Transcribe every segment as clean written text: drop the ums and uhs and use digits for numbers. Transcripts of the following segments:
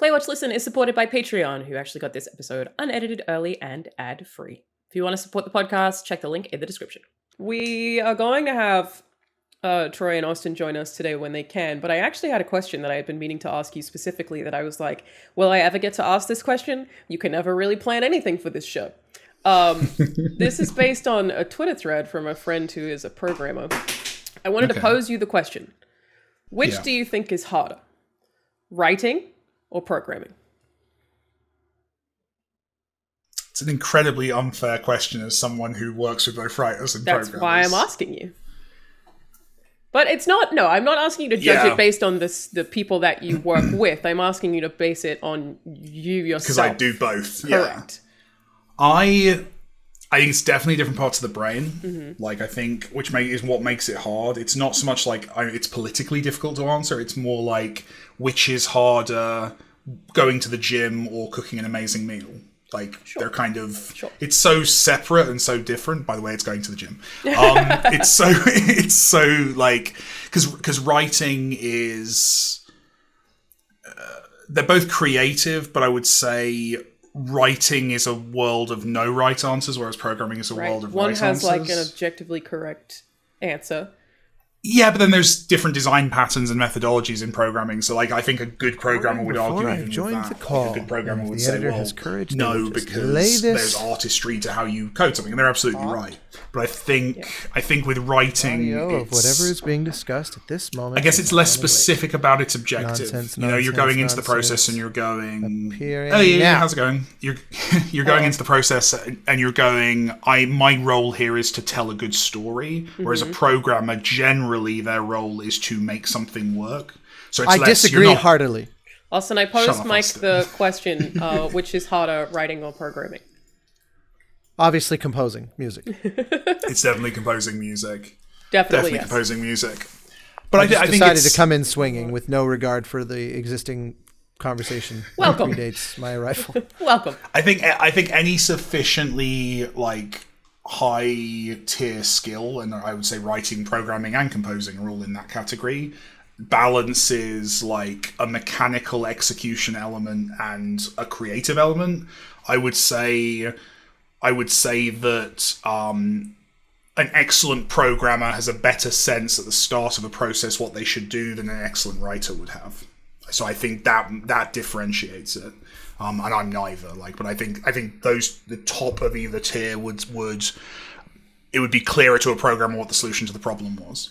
Play, Watch, Listen is supported by Patreon, who actually got this episode unedited, early, and ad-free. If you want to support the podcast, check the link in the description. We are going to have Troy and Austin join us today when they can, but I actually had a question that I had been meaning to ask you specifically that I was like, will I ever get to ask this question? You can never really plan anything for this show. This is based on a Twitter thread from a friend who is a programmer. I wanted to pose you the question. Which do you think is harder? Writing or programming? It's an incredibly unfair question as someone who works with both writers and programmers. That's why I'm asking you. But it's not, no, I'm not asking you to judge it based on the people that you work with. I'm asking you to base it on you yourself. Because I do both. Correct. Yeah. I think it's definitely different parts of the brain. Like, I think, is what makes it hard. It's not so much like it's politically difficult to answer. It's more like, which is harder, going to the gym or cooking an amazing meal? Like, they're kind of, it's so separate and so different. By the way, it's going to the gym. It's so like, because writing is, they're both creative, but I would say writing is a world of no right answers, whereas programming is a world of right answers. One has like an objectively correct answer. Yeah, but then there's different design patterns and methodologies in programming. So, like, I think a good programmer would argue even with that. A good programmer would say, well, no, because there's artistry to how you code something. And they're absolutely right. But I think with writing, of whatever is being discussed at this moment. I guess it's less specific about its objective. You're going into the process and you're going, how's it going? You're going into the process and you're going, my role here is to tell a good story. Whereas a programmer generally their role is to make something work. So it's disagree heartily. Austin, I posed Mike the question, which is harder, writing or programming? Obviously composing music. It's definitely composing music. Definitely composing music. But I think decided to come in swinging with no regard for the existing conversation. Welcome. That predates my arrival. Welcome. I think any sufficiently like high tier skill, and I would say writing, programming, and composing are all in that category, balances like a mechanical execution element and a creative element. I would say that an excellent programmer has a better sense at the start of a process what they should do than an excellent writer would have. So I think that differentiates it. And I'm neither. But I think the top of either tier would it would be clearer to a programmer what the solution to the problem was.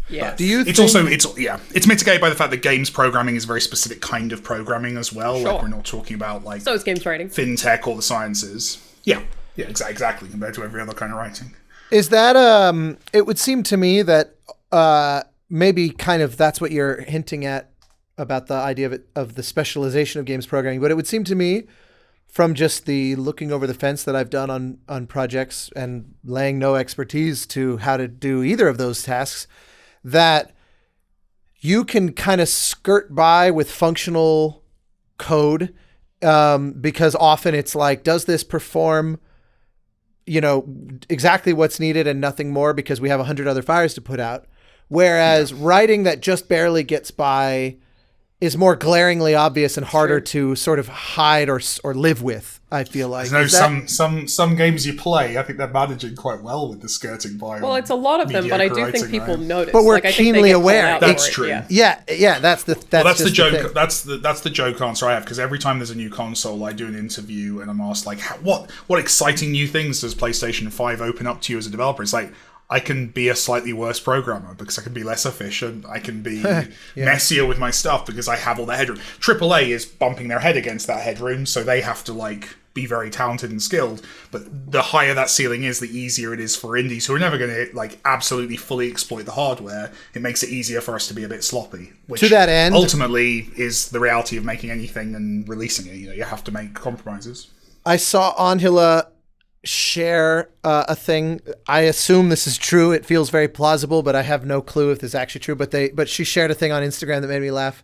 Yeah. It's mitigated by the fact that games programming is a very specific kind of programming as well. Sure. Like, we're not talking about like so is games writing, fintech, or the sciences. Yeah, exactly. Compared to every other kind of writing. Is that it would seem to me that maybe kind of that's what you're hinting at about the idea of the specialization of games programming. But it would seem to me, from just the looking over the fence that I've done on projects and laying no expertise to how to do either of those tasks, that you can kind of skirt by with functional code because often it's like, does this perform exactly what's needed and nothing more because we have 100 other fires to put out? Whereas writing that just barely gets by is more glaringly obvious and harder to sort of hide or live with, I feel like. Some games you play, I think they're managing quite well with the skirting by. Well, it's a lot of them, but I do think people notice. But we're keenly aware. That's true. Yeah. That's the joke. That's the joke answer I have, because every time there's a new console, I do an interview and I'm asked like, what exciting new things does PlayStation 5 open up to you as a developer? It's like, I can be a slightly worse programmer because I can be less efficient. I can be messier with my stuff because I have all the headroom. AAA is bumping their head against that headroom, so they have to like be very talented and skilled. But the higher that ceiling is, the easier it is for indies who are never going to like absolutely fully exploit the hardware. It makes it easier for us to be a bit sloppy. Which to that end, ultimately is the reality of making anything and releasing it. You have to make compromises. I saw Angela share a thing. I assume this is true. It feels very plausible, but I have no clue if this is actually true. But she shared a thing on Instagram that made me laugh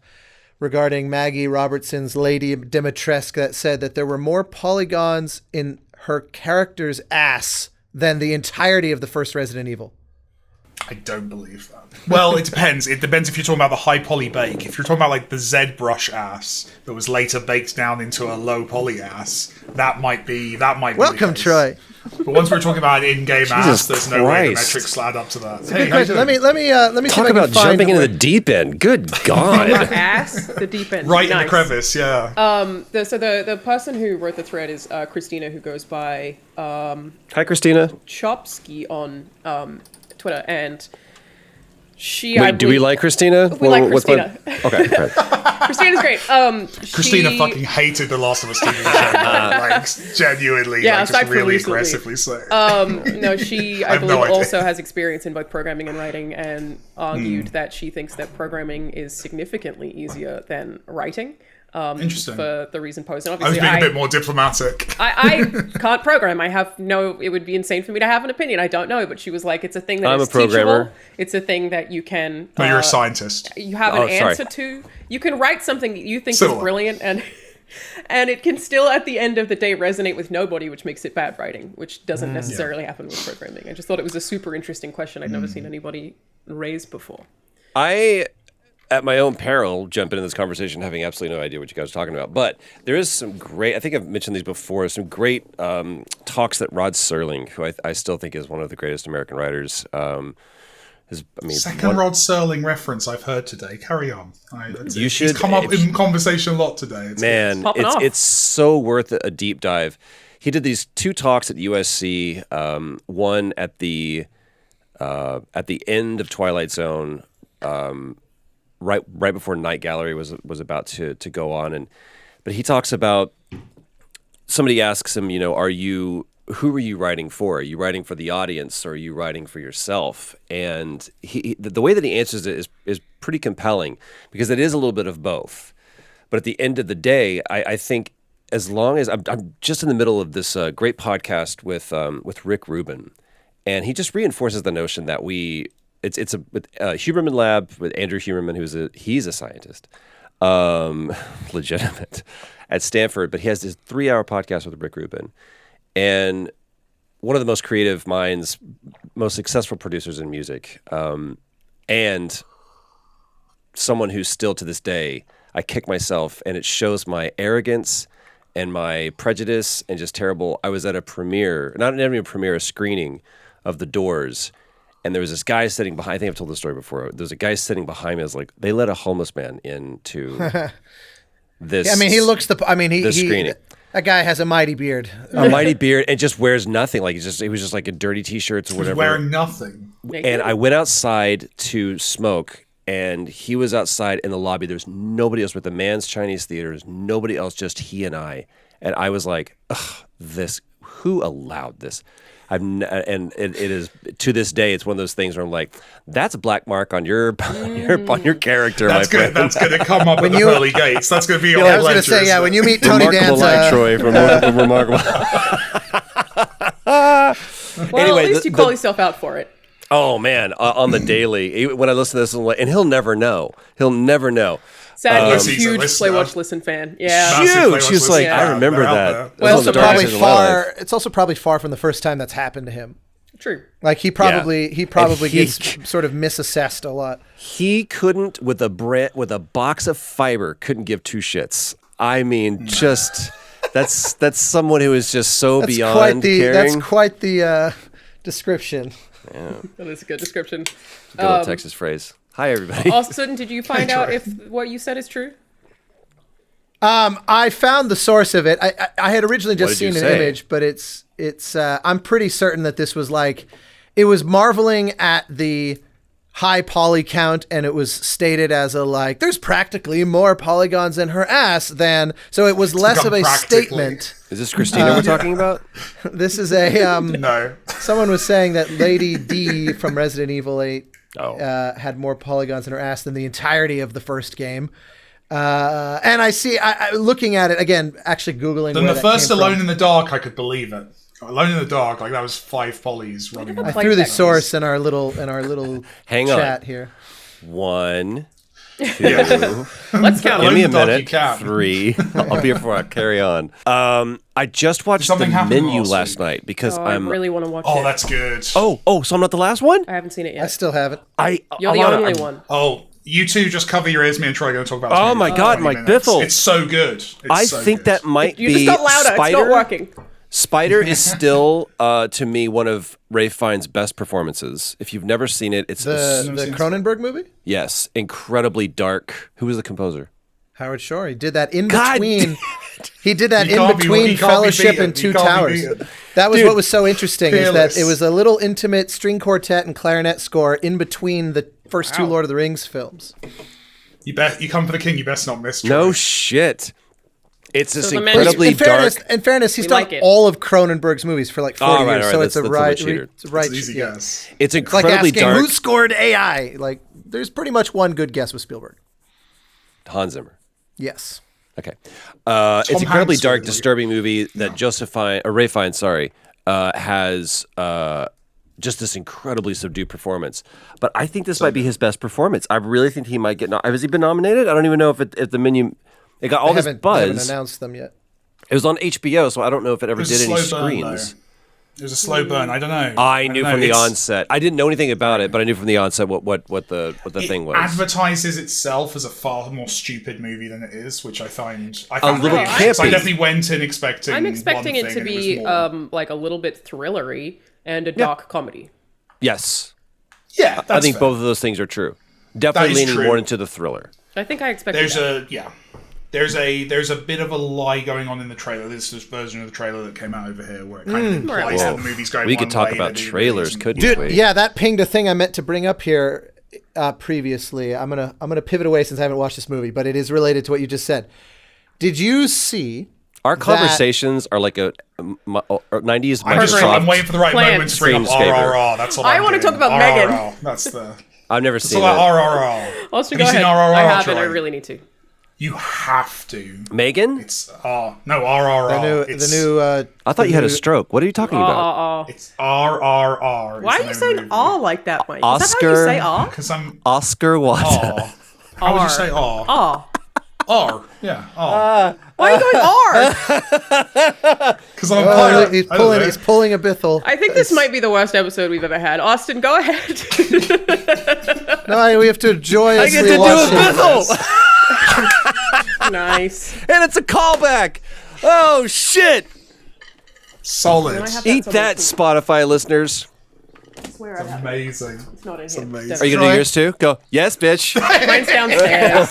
regarding Maggie Robertson's Lady Dimitrescu that said that there were more polygons in her character's ass than the entirety of the first Resident Evil. I don't believe that. Well, it depends. It depends if you're talking about the high poly bake. If you're talking about like the ZBrush ass that was later baked down into a low poly ass, that might be. Welcome, Troy. But once we're talking about in-game ass, there's no way the metrics add up to that. Hey, Good question. Let me see Talk if I about can find jumping into the deep end. Good God. Ass, the deep end. Right in Nice. the crevice, yeah. The person who wrote the thread is Christina, who goes by Hi, Christina. Chopsky on Twitter, and she. Wait, do we like Christina? We like Christina. Okay. Right. Christina's great. Christina fucking hated The Last of Us TV show. Like, genuinely, Yeah, like, aside just from really recently. aggressively so. No, she, I have believe, no idea. also has experience in both programming and writing, and argued that she thinks that programming is significantly easier than writing. Interesting. For the reason posed. And I was obviously, being a bit more diplomatic. I can't program. It would be insane for me to have an opinion. I don't know, but she was like, it's a thing that I'm is a programmer. teachable. It's a thing that you can. No, you're a scientist. You have an Oh, sorry. answer to. You can write something that you think So is brilliant, and it can still, at the end of the day, resonate with nobody, which makes it bad writing, which doesn't necessarily happen with programming. I just thought it was a super interesting question I'd never seen anybody raise before. I, at my own peril, jump into this conversation having absolutely no idea what you guys are talking about. But there is some great, I think I've mentioned these before, some great talks that Rod Serling, who I still think is one of the greatest American writers, Second Rod Serling reference I've heard today. Carry on. You should- He's come up in conversation a lot today. Man, Popping off. it's so worth a deep dive. He did these 2 talks at USC, one at the end of Twilight Zone, right before Night Gallery was about to go on, but he talks about, somebody asks him, who are you writing for? Are you writing for the audience, or are you writing for yourself? And the way that he answers it is pretty compelling, because it is a little bit of both. But at the end of the day, I think, as long as I'm just in the middle of this great podcast with Rick Rubin, and he just reinforces the notion that it's a Huberman Lab with Andrew Huberman, he's a scientist, legitimate, at Stanford, but he has this 3-hour podcast with Rick Rubin, and one of the most creative minds, most successful producers in music, and someone who's still to this day, I kick myself, and it shows my arrogance and my prejudice and just terrible. I was at a premiere, not even a premiere, a screening of The Doors, and there was this guy sitting behind. I think I've told this story before. There's a guy sitting behind me. I was like, they let a homeless man into this. I mean, he looks this screening. That guy has a mighty beard. A mighty beard, and just wears nothing. Like he was just like in dirty t-shirts or He's whatever. wearing nothing. And I went outside to smoke, and he was outside in the lobby. There's nobody else with the Man's Chinese Theater. There's nobody else, just he and I. And I was like, ugh, who allowed this? And it is, to this day, it's one of those things where I'm like, that's a black mark on your character, That's my good. friend. That's going to come up at the you- pearly gates. That's going to be on I the was going to ledger, say, isn't when it? you meet Tony Remarkable Danza, life, Troy. Remarkable. Well, Anyway, at least you call yourself out for it. Oh man, on the daily, when I listen to this, I'm like, and he'll never know. He'll never know. Sad, you're a He's a huge listener. Play Watch Listen fan. Yeah. Massive Play Huge. Watch She was listener. like, Yeah. I remember They're out that. there. It was well, on the also dark probably side of my life. it's also probably far from the first time that's happened to him. True. Like he probably And he- gets sort of misassessed a lot. He couldn't, with a box of fiber, couldn't give 2 shits. I mean, just that's someone who is just so beyond caring. That's quite the description. That is a good description. Good old Texas phrase. Hi, everybody. Austin, did you find out Troy. if what you said is true? I found the source of it. I had originally just did you seen an say? image, but it's I'm pretty certain that this was like, it was marveling at the high poly count, and it was stated as there's practically more polygons in her ass than, so it was less of a practically. statement. Is this Christina we're talking about? This is a No. someone was saying that Lady D from Resident Evil 8 Oh. had more polygons in her ass than the entirety of the first game. And I see, looking at it again, actually Googling Then where the that first came Alone from. in the Dark, I could believe it. Alone in the Dark, like that was 5 polys running. I I like threw the that. source in our little Hang on. chat here. 1, Let's count Give them. me a the dog, you minute. can. 3. I'll be here before I carry on. I just watched the Something happened menu last last week. night because I I'm. really want to watch it. Oh, that's good. So I'm not the last one. I haven't seen it I yet. still haven't. You're the Alanah, only I'm- one. Oh, you two just cover your ears. Me and Troy are going to talk about. Oh this movie my for God, 20 Mike minutes. Biffle. It's so good. It's I so think good. that might You be just got louder. Spider. It's not working. Spider is still, to me, one of Ray Fiennes' best performances. If you've never seen it, it's The Cronenberg movie? yes, incredibly dark. Who was the composer? Howard Shore. He did that in God between. He did that He can't in be- between he can't be Fellowship beaten. and He Two can't be Towers. beaten. That was Dude, what was so interesting is that fearless. it was a little intimate string quartet and clarinet score in between the first two Lord of the Rings films. You come for the king. You best not miss. Troy. No shit. It's this the menu- incredibly dark. In fairness, he's We done like it. all of Cronenberg's movies for like 40 Oh, right, years, right, so that's- it's a that's a right, bit cheater. it's a right. It's an easy yeah. guess. It's It's like incredibly asking dark. who scored AI. Like, there's pretty much one good guess with Spielberg. Hans Zimmer. Yes. Okay. It's Tom incredibly Hanks dark, was- disturbing movie that Ray Fiennes, has just this incredibly subdued performance. But I think this might be his best performance. I really think he might get. Has he been nominated? I don't even know if the menu. It got all I this haven't buzz. announced them yet. It was on HBO, so I don't know if it ever It was did a any slow burn, screens. though. It was a slow burn. I don't know. I knew don't from know. the It's- onset. I didn't know anything about it, but I knew from the onset what the thing was. Advertises itself as a far more stupid movie than it is, which I found little really interesting. So I campy. definitely went in expecting. I'm expecting one it to thing, and be was more- like a little bit thrillery and a dark comedy. Yes, yeah, that's I think fair. both of those things are true. Definitely is leaning true. more into the thriller. I think I expected There's that. there's a bit of a lie going on in the trailer. This version of the trailer that came out over here, where it kind of implies that the movie's going. We could one talk way, about that it trailers, isn't. couldn't Dude, we? yeah, that pinged a thing I meant to bring up here previously. I'm gonna pivot away since I haven't watched this movie, but it is related to what you just said. Did you see Our conversations are like a 90s I'm Microsoft. waiting for the right Plan. moment to bring up Screenscaper. RRR. That's what I I'm wanna doing. talk about Megan. RRR. That's the. I've never It's seen all about it. RRR. Austin, Have go you seen ahead. RRR? I haven't. I Troy? really need to. You have to. Megan? It's no RRR. the new? I thought you had a stroke. What are you talking about? It's RRR. Why are you saying "all" like that, Mike? Is that how you Oscar- say "all"? Because I'm. Oscar Wilde. Aw. How would you say R? "All." R. Yeah. R. Why are you going "r"? Because I'm Oh, a pirate. he's pulling a Bithel. I think this might be the worst episode we've ever had. Austin, go ahead. No, we have to joyously I get to do watch a it. Bithel! Nice. And it's a callback! Oh, shit! Solid. I have Eat somewhere that, too. Spotify listeners. I swear I have it. Amazing. It's not in It's here. amazing. Are you going to do Troy? yours too? Go. Yes, bitch. Mine's downstairs.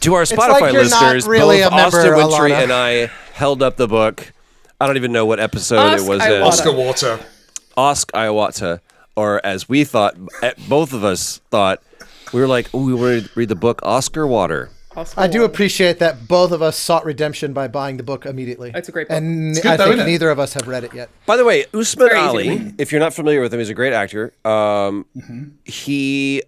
To our like Spotify you're not listeners, really both a member, Austin Wintry Alanah. and I held up the book. I don't even know what episode Ask it was Iwata. in. Oscar Water. Ask Iwata, or as we thought, both of us thought, we were like, oh, we want to read the book Oscar Water. I do appreciate that both of us sought redemption by buying the book immediately. It's a great book. And good I though, think isn't it? neither of us have read it yet. By the way, Usman very easy to Ali, read. if you're not familiar with him, he's a great actor. He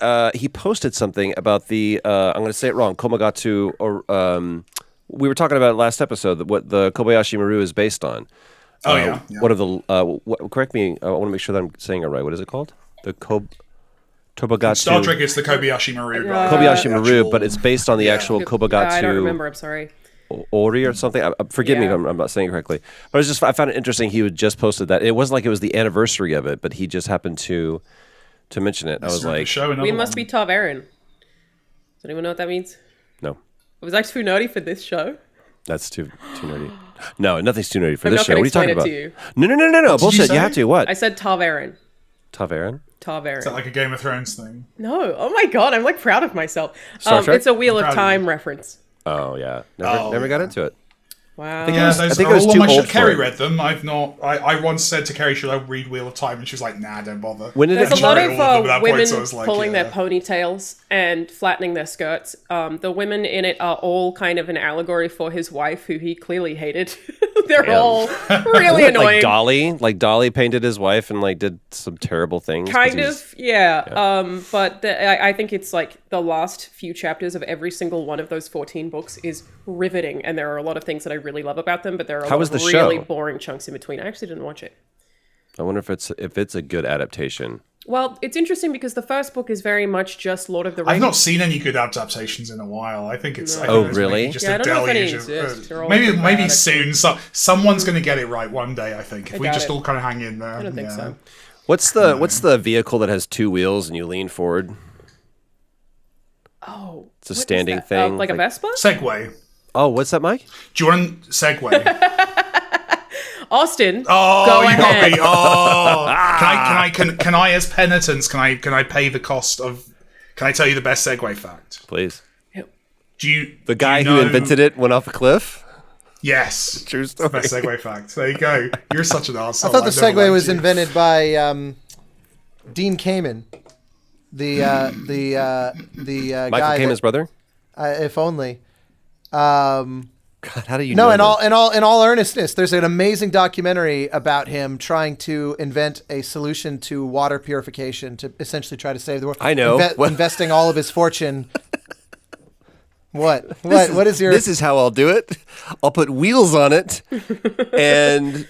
posted something about the I'm going to say it wrong, Komagatu, or we were talking about it last episode, what the Kobayashi Maru is based on. Oh, yeah. One of the correct me. I want to make sure that I'm saying it right. What is it called? The Tobagatu. Star Trek is the Kobayashi Maru. right? Kobayashi The Maru, actual- but it's based on the actual Kobagatu. I don't remember. I'm sorry. Ori or something. Forgive me if Yeah. I'm not saying it correctly. But I found it interesting. He had just posted that. It wasn't like it was the anniversary of it, but he just happened to mention it. I was Listener of the like, show, another We must one. be Tarvaren. Does anyone know what that means? no, Was I too nerdy for this show? that's too nerdy. No, nothing's too nerdy for I'm this not show. gonna What are you talking explain about? it to you. No. Bullshit. You say? have to. What? I said Tarvaren. Taveran? Tarvaren. Is that like a Game of Thrones thing? No. Oh my god, I'm like proud of myself. Star Trek? It's a Wheel of Proud of Time you. reference. Oh yeah. Oh, Never got yeah. into it. Wow. Yeah, I those think are it was all on too my old show. for Kerry it. read them. I've not. I once said to Kerry, "Should I read Wheel of Time?" And she was like, "Nah, don't bother." When did There's it? a lot read of all of them at that point, women so I was like, pulling yeah. their ponytails and flattening their skirts. The women in it are all kind of an allegory for his wife, who he clearly hated. They're Damn. all really annoying. Like Dolly painted his wife and like did some terrible things. 'cause Kind he's- of, yeah. But I think it's like the last few chapters of every single one of those 14 books is riveting, and there are a lot of things that I really love about them, but there are a How lot was of the really show? boring chunks in between. I actually didn't watch it. I wonder if it's a good adaptation. Well, it's interesting because the first book is very much just Lord of the Rings. I've not seen any good adaptations in a while. I think it's. No. I think Oh, it's really? maybe just Yeah, I a don't know if any deluge exist. They're all maybe pretty bad, soon. Someone's going to get it right one day. I think if we doubt just it. all kind of hang in there. I don't think so. What's the vehicle that has two wheels and you lean forward? Oh, It's a what is standing that? thing, like a like- Vespa? Segway. Oh, what's that, Mike? Do you want Segway? Austin, Oh, go you got ahead. me. Oh, can I as penitence? Can I pay the cost of? Can I tell you the best Segway fact? Please. Do you? The guy do you who know- invented it went off a cliff? Yes. True story. Best Segway fact. There you go. You're such an arsehole. I thought the I've never Segway liked was you. invented by Dean Kamen, the Michael guy. Kamen's brother? If only. God, how do you No, know in all earnestness, there's an amazing documentary about him trying to invent a solution to water purification to essentially try to save the world. I know. What? Investing all of his fortune. What? What is your? This is how I'll do it. I'll put wheels on it, and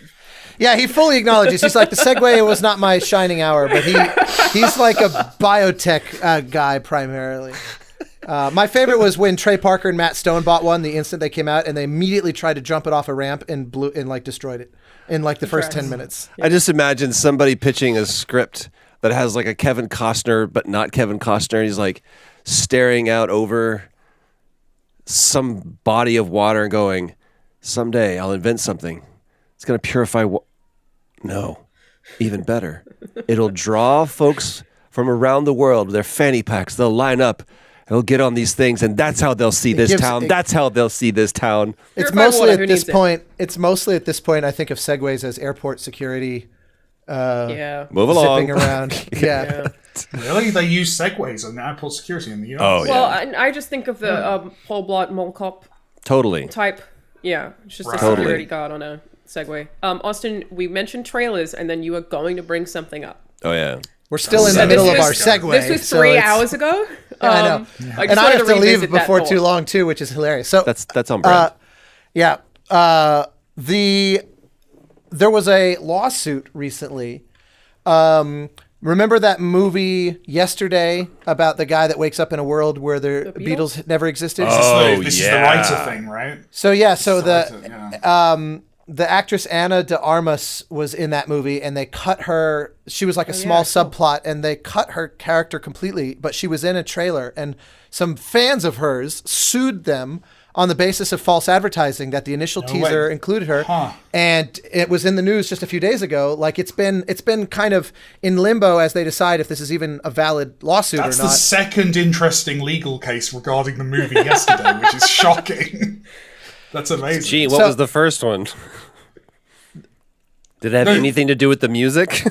Yeah, he fully acknowledges. He's like, the Segway was not my shining hour, but he's like a biotech guy primarily. My favorite was when Trey Parker and Matt Stone bought one the instant they came out, and they immediately tried to jump it off a ramp and destroyed it in like the first 10 minutes. I just imagine somebody pitching a script that has like a Kevin Costner, but not Kevin Costner. He's like staring out over some body of water and going, someday I'll invent something. It's going to purify. No, even better. It'll draw folks from around the world with their fanny packs. They'll line up. They'll get on these things, and that's how they'll see this town. That's how they'll see this town. It's Purified mostly water, at who this needs it? point. It's mostly at this point. I think of Segways as airport security Yeah. Move along. zipping around. Yeah. Really? They use Segways on airport security in the US. Oh, yeah. Well, I just think of the Paul Blart Mall Cop Totally. type. Yeah, it's just Right. a Totally. security guard on a Segway. Austin, we mentioned trailers, and then you were going to bring something up. Oh, yeah. We're still in the Seven middle of our years ago. Segway. This was so 3 it's- hours ago. I know. I And I wanted have to leave revisit that before thought. too long too, which is hilarious. So That's on brand. yeah, there was a lawsuit recently. Remember that movie Yesterday about the guy that wakes up in a world where the Beatles never existed? Oh, This is the yeah. writer thing, right? So yeah, Yeah. the actress Anna de Armas was in that movie, and they cut her. She was like a small subplot, and they cut her character completely. But she was in a trailer, and some fans of hers sued them on the basis of false advertising that the initial teaser way. included her, Huh. and it was in the news just a few days ago. Like it's been kind of in limbo as they decide if this is even a valid lawsuit That's or the not. second interesting legal case regarding the movie Yesterday, which is shocking. That's amazing. Gee, what So- was the first one? Did it have anything to do with the music?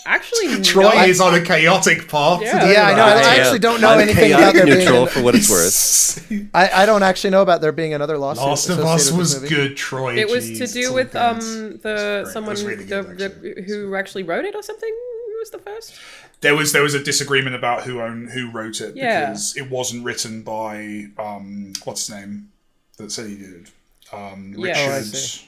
Actually, Troy no. is on a chaotic path. Yeah. today, Yeah, I know. right? I actually don't know I'm anything about there being. neutral for what it's worth. I don't actually know about there being another lawsuit. Last of associated Us with was this movie. good, Troy. It was Jeez, to it's do all with good. It's great. someone It was really good, actually. who actually wrote it or something. Who was the first? There was a disagreement about who wrote it Yeah. because it wasn't written by what's his name that said he did Richard. Oh, I see.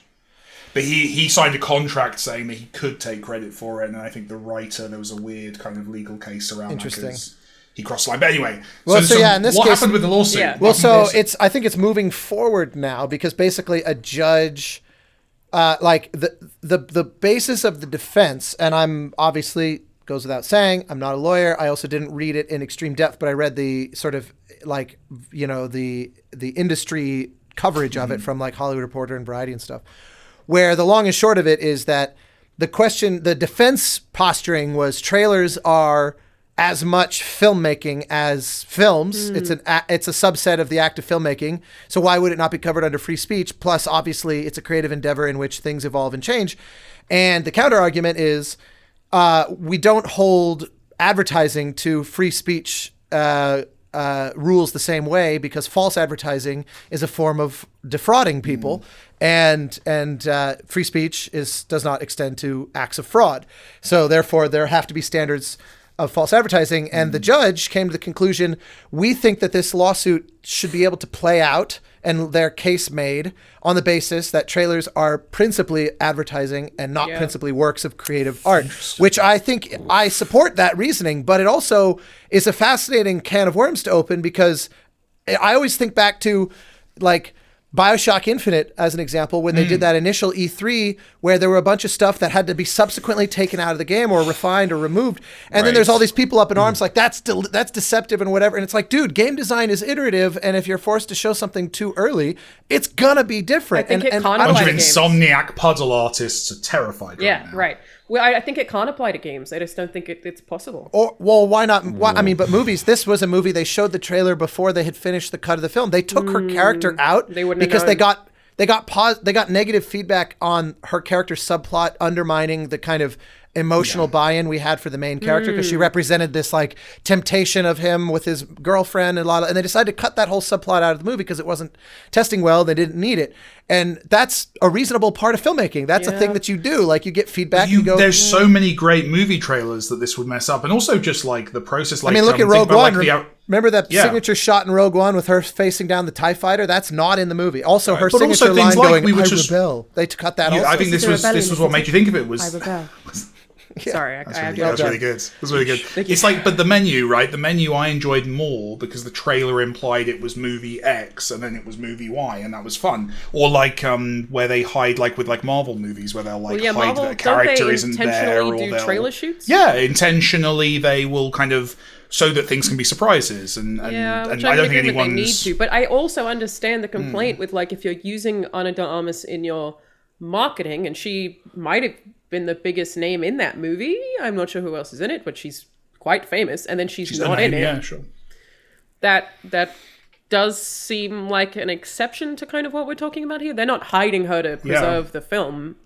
But he signed a contract saying that he could take credit for it, and I think the writer, there was a weird kind of legal case around Interesting. that 'cause he crossed the line. But anyway, Well, so yeah, in this what case- happened with the lawsuit? Yeah. Well, What so happened with I think it's moving forward now because basically a judge, like the basis of the defense, and I'm obviously goes without saying, I'm not a lawyer. I also didn't read it in extreme depth, but I read the sort of like, the industry coverage of it from like Hollywood Reporter and Variety and stuff, where the long and short of it is that the defense posturing was trailers are as much filmmaking as films. It's a subset of the act of filmmaking. So why would it not be covered under free speech? Plus, obviously, it's a creative endeavor in which things evolve and change. And the counter argument is we don't hold advertising to free speech rules the same way because false advertising is a form of defrauding people, and free speech does not extend to acts of fraud. So therefore, there have to be standards of false advertising. And the judge came to the conclusion, we think that this lawsuit should be able to play out and their case made on the basis that trailers are principally advertising and not principally works of creative art, which I think I support that reasoning, but it also is a fascinating can of worms to open, because I always think back to like BioShock Infinite as an example, when they did that initial E3 where there were a bunch of stuff that had to be subsequently taken out of the game or refined or removed. And then there's all these people up in arms like that's deceptive and whatever. And it's like, dude, game design is iterative. And if you're forced to show something too early, it's going to be different. I think it A can't bunch apply of to games. insomniac puzzle artists are terrified Yeah, right now. right. Well, I think it can't apply to games. I just don't think it's possible. Or, well, why not? Why, I mean, but movies, this was a movie. They showed the trailer before they had finished the cut of the film. They took her character out They wouldn't have because known. they got negative feedback on her character subplot, undermining the kind of emotional buy-in we had for the main character, because she represented this like temptation of him with his girlfriend and they decided to cut that whole subplot out of the movie because it wasn't testing well. They didn't need it. And that's a reasonable part of filmmaking. That's a thing that you do. Like, you get feedback. You go, there's so many great movie trailers that this would mess up, and also just like the process. Like, I mean, look at think Rogue about, One. like, Remember that signature shot in Rogue One with her facing down the TIE fighter? That's not in the movie. Also, her But signature also things line like going, we were I just- rebel. They cut that also. I think this was what made you think of it was. I rebel. Sorry, I have you. That's really good. That's really good. It's like, but the menu, right? The menu I enjoyed more because the trailer implied it was movie X and then it was movie Y, and that was fun. Or like where they hide, like with like Marvel movies, where they'll like hide Marvel, that a character don't they isn't there, intentionally or do they'll trailer shoots? Yeah, intentionally they will kind of so that things can be surprises, and Which I don't think agree with, they need anyone's. to. But I also understand the complaint with, like, if you're using Ana de Armas in your marketing, and she might have been the biggest name in that movie. I'm not sure who else is in it, but she's quite famous, and then she's not in it. Yeah, sure. That does seem like an exception to kind of what we're talking about here. They're not hiding her to preserve the film.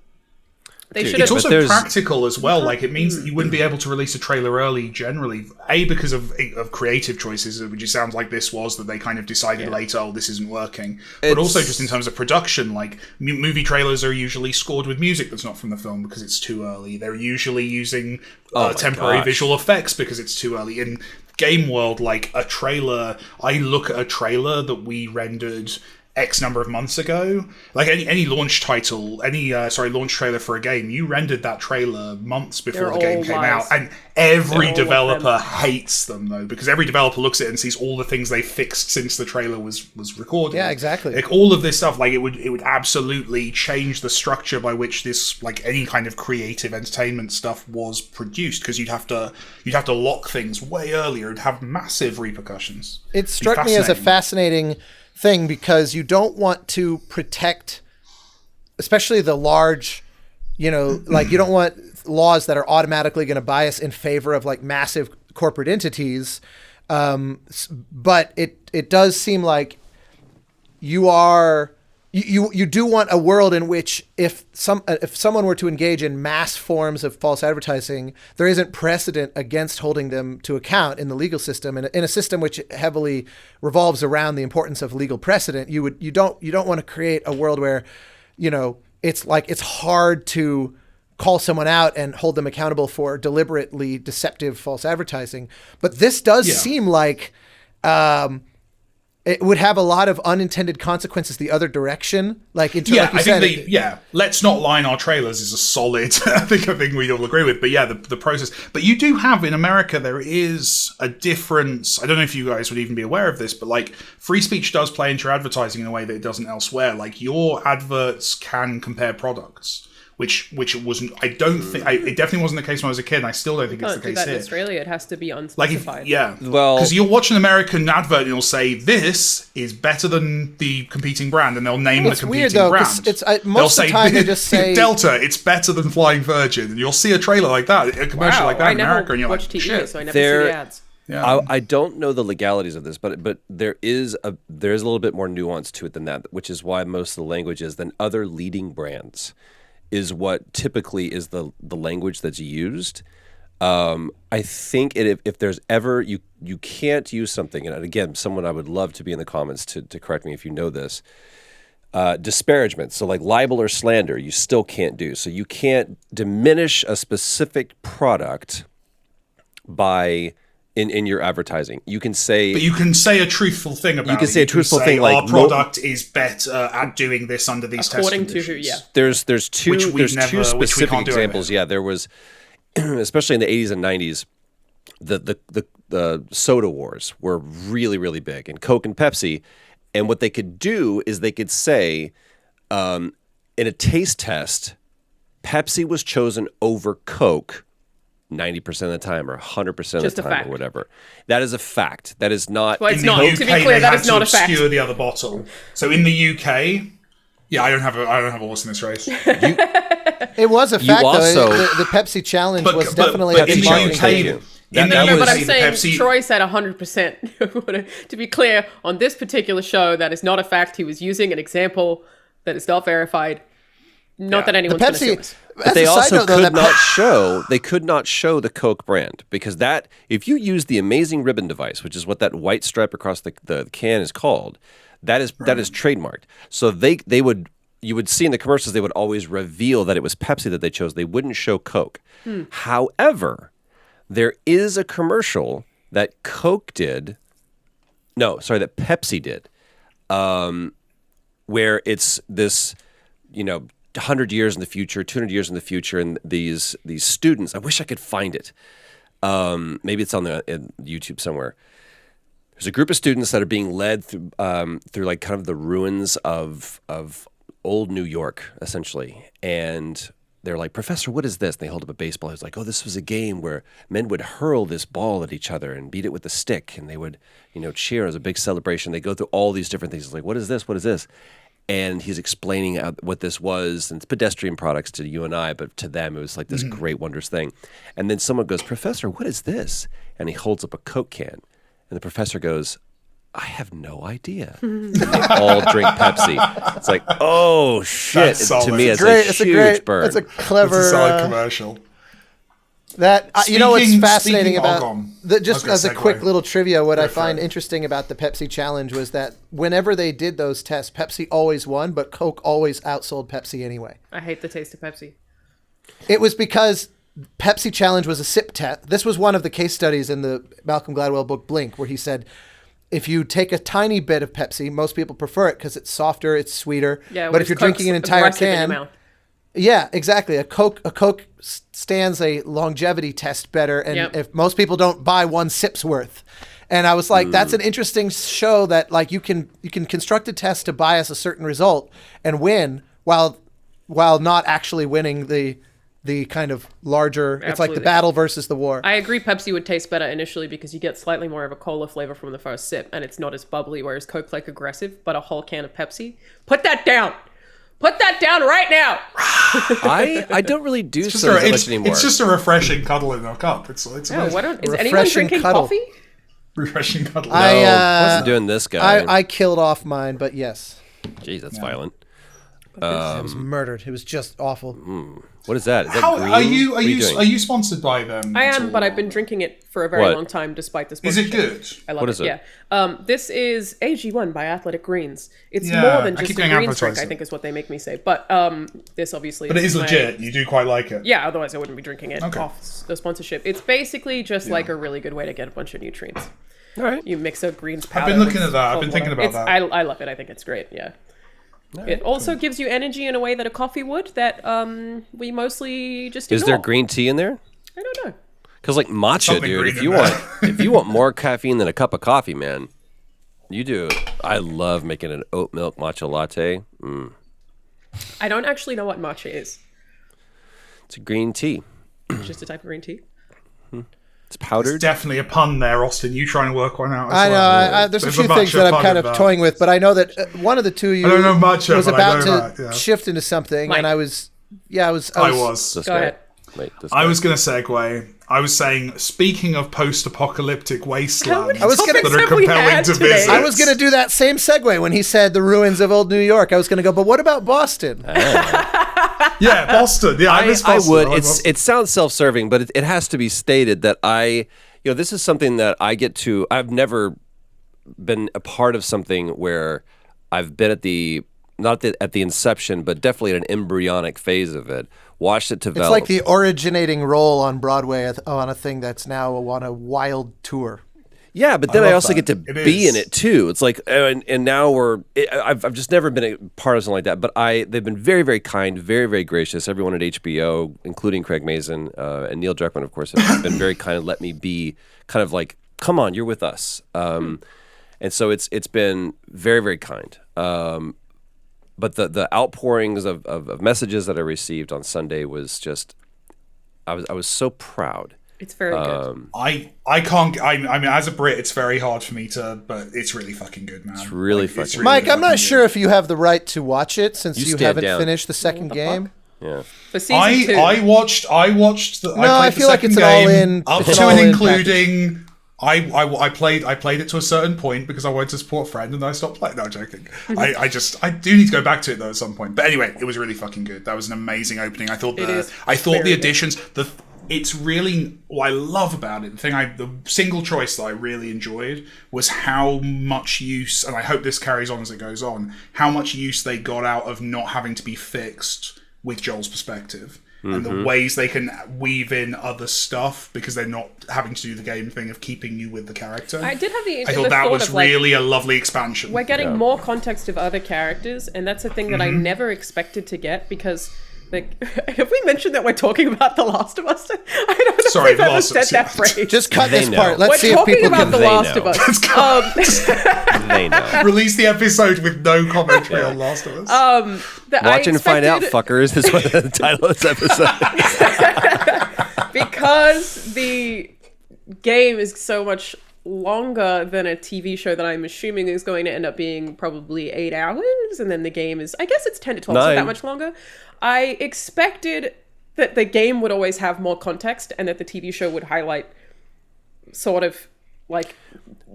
They should It's have. also practical as well. Like, it means that you wouldn't be able to release a trailer early generally. Because of creative choices, which it sounds like this was, that they kind of decided later, oh, this isn't working. But also just in terms of production, like movie trailers are usually scored with music that's not from the film because it's too early. They're usually using temporary visual effects because it's too early. In game world, like a trailer, I look at a trailer that we rendered X number of months ago, like any launch title, launch trailer for a game, you rendered that trailer months before the game came out, and every developer hates them though, because every developer looks at it and sees all the things they fixed since the trailer was recorded. Yeah, exactly. Like all of this stuff, like it would absolutely change the structure by which this, like any kind of creative entertainment stuff was produced, because you'd have to lock things way earlier. It'd have massive repercussions. It struck me as a fascinating thing because you don't want to protect, especially the large, like you don't want laws that are automatically going to bias in favor of like massive corporate entities. But it does seem like you do want a world in which if someone were to engage in mass forms of false advertising, there isn't precedent against holding them to account in the legal system. And in a system which heavily revolves around the importance of legal precedent, you don't want to create a world where, it's hard to call someone out and hold them accountable for deliberately deceptive false advertising. But this does seem like it would have a lot of unintended consequences the other direction. Like, let's not line our trailers is a solid, I think we'd all agree with. But yeah, the process. But you do have in America, there is a difference. I don't know if you guys would even be aware of this, but like free speech does play into your advertising in a way that it doesn't elsewhere. Like your adverts can compare products. Which it wasn't. I don't think. It definitely wasn't the case when I was a kid, and I still don't think it's the case that here. in Australia, it has to be Like, unspecified. because you'll watch an American advert and it'll say this is better than the competing brand, and they'll name the competing weird, though, brand. Most of the time they just say Delta. It's better than Flying Virgin, and you'll see a trailer like that, a commercial like that in America, and you're like, TV, shit. so I never see the ads. Yeah. I don't know the legalities of this, but there is a little bit more nuance to it than that, which is why most of the language is than other leading brands is what typically is the language that's used. I think if there's ever you can't use something, and again, someone I would love to be in the comments to correct me if you know this. Disparagement, so like libel or slander, you still can't do. So you can't diminish a specific product by in your advertising. You can say, but you can say a truthful thing about it. You can say a truthful thing our like product is better at doing this under these test According conditions. to who, yeah. There's two specific can't do examples. Yeah, there was, especially in the 80s and 90s, the soda wars were really, really big, and Coke and Pepsi. And what they could do is they could say, in a taste test, Pepsi was chosen over Coke 90% of the time or 100% of Just the a time fact. or whatever. That is a fact. That is not. Well, it's In the not. UK, To be clear, they that had is not a to fact. obscure the other bottle. So in the UK, yeah, I don't have a horse in this race. It was a You fact, also- though. The Pepsi challenge was but definitely in a the marketing UK, thing. you. in That the No, but UK, I'm the saying Pepsi. Troy said 100%. To be clear, on this particular show, that is not a fact. He was using an example that is not verified. Not Yeah. that The anyone's going to sue Pepsi. us. But As they a side also note, though, could that not show. They could not show the Coke brand because that if you use the amazing ribbon device, which is what that white stripe across the can is called, that is trademarked. So they would you would see in the commercials they would always reveal that it was Pepsi that they chose. They wouldn't show Coke. However, there is a commercial that Coke did. No, sorry, that Pepsi did, where it's this, 100 years in the future, 200 years in the future, and these students. I wish I could find it. Maybe it's on in YouTube somewhere. There's a group of students that are being led through like kind of the ruins of old New York, essentially, and they're like, "Professor, what is this?" And they hold up a baseball. It's like, "Oh, this was a game where men would hurl this ball at each other and beat it with a stick, and they would, cheer as a big celebration." They go through all these different things. It's like, "What is this? What is this?" And he's explaining what this was, and it's pedestrian products to you and I, but to them it was like this great, wondrous thing. And then someone goes, "Professor, what is this?" And he holds up a Coke can, and the professor goes, "I have no idea." And they all drink Pepsi. It's like, oh shit! That's To solid. me, it's Great. a huge burn. It's a clever. It's a solid commercial. That what's fascinating speaking about of, just okay, as a segue. quick little trivia, what I for find it. interesting about the Pepsi challenge was that whenever they did those tests, Pepsi always won, but Coke always outsold Pepsi anyway. I hate the taste of Pepsi. It was because Pepsi challenge was a sip test. This was one of the case studies in the Malcolm Gladwell book Blink, where he said, if you take a tiny bit of Pepsi, most people prefer it because it's softer, it's sweeter. Yeah, but if you're drinking an entire can, yeah, exactly. A Coke stands a longevity test better, and Yep. if most people don't buy one sip's worth. And I was like, that's an interesting show that like you can construct a test to bias a certain result and win while not actually winning the kind of larger. It's like the Absolutely. battle versus the war. I agree Pepsi would taste better initially because you get slightly more of a cola flavor from the first sip and it's not as bubbly, whereas Coke's like aggressive, but a whole can of Pepsi. Put that down! Put that down right now! I don't really do It's so much just, anymore. it's just a refreshing cuddle in a cup. It's Yeah, amazing. why don't, is anyone Refreshing drinking cuddle. coffee? Refreshing cuddle. I wasn't doing this guy. I killed off mine, but yes, Jeez, that's violent. it was murdered. It was just awful. What is that? Is that How green? are you? What Are you? doing? Are you sponsored by them? I at am, all? but I've been drinking it for a very What? long time despite this. Is it good? I love What it. is it? Yeah. This is AG1 by Athletic Greens. It's Yeah, more than I just keep a getting greens drink, I advertising. think is what they make me say. But this obviously But it is my- legit. You do quite like it. Yeah, otherwise I wouldn't be drinking it Okay. off the sponsorship. It's basically just like a really good way to get a bunch of nutrients. All right. You mix a greens powder. been looking with at that. I've cold been thinking water. about It's- that. I love it. I think it's great. Yeah. It also gives you energy in a way that a coffee would. That we mostly just Is there ignore. green tea in there? I don't know. Because like matcha, Something dude. green If in you there. want, if you want more caffeine than a cup of coffee, man, you do. I love making an oat milk matcha latte. I don't actually know what matcha is. It's a green tea. It's just a type of green tea. It's powdered. Definitely a pun there, Austin. You trying to work one out? As I know. well. There's a There's few things matcha that I'm pun kind in of that. toying with, but I know that one of the two you I don't know much, was but I about know to that, yeah. shift into something, Mike. and I was. I was. This Go guy. ahead. Wait, this I guy. was going to segue. I was saying, speaking of post-apocalyptic wastelands How many gonna- topics that are have we compelling had to today? visit. I was going to do that same segue when he said the ruins of old New York. I was going to go, but what about Boston? Yeah, Boston. Yeah, I miss I Boston. would. like It's Boston. it sounds self-serving, but it has to be stated that this is something that I get to. I've never been a part of something where I've been at the not at the inception, but definitely at an embryonic phase of it. Watched it develop. It's like the originating role on Broadway on a thing that's now on a wild tour. Yeah, but then I also get to be in is. it too. It's like, and now I've just never been a part of something like that. But they've been very, very kind, very, very gracious. Everyone at HBO, including Craig Mazin and Neil Druckmann, of course, have been very kind and let me be kind of like, come on, you're with us. And so it's been very, very kind. But the outpourings of messages that I received on Sunday was just, I was so proud. It's very good. I can't. I mean, as a Brit, it's very hard for me to, but it's really fucking good, man. It's really fucking good. Mike, I'm not fucking sure if you have the right to watch it since you stand haven't down. finished the second game. Yeah. For season 2. I watched the. No, I I played feel the like it's second an game all-in- up it's an to and all-in including. I played it to a certain point because I wanted to support a friend and then I stopped playing. No, I'm joking. I do need to go back to it though at some point. But anyway, it was really fucking good. That was an amazing opening. I thought the additions, it's really what I love about it. The single choice that I really enjoyed was how much use, and I hope this carries on as it goes on, how much use they got out of not having to be fixed with Joel's perspective. And the ways they can weave in other stuff because they're not having to do the game thing of keeping you with the character. I did have I thought that was really a lovely expansion. We're getting more context of other characters, and that's a thing that I never expected to get because, like, have we mentioned that we're talking about The Last of Us? I don't know Sorry, if The we've ever Last of Us, said that yeah. phrase. Just cut They this know. part. Let's We're see if talking people about can. The They Last know. of Us. They know. Release the episode with no commentary on Last of Us. Watch and find out, fuckers. Is what the title of this episode. Because the game is so much longer than a TV show that I'm assuming is going to end up being probably 8 hours, and then the game is, I guess it's 10 to 12, so 9. that much longer. I expected that the game would always have more context and that the TV show would highlight sort of like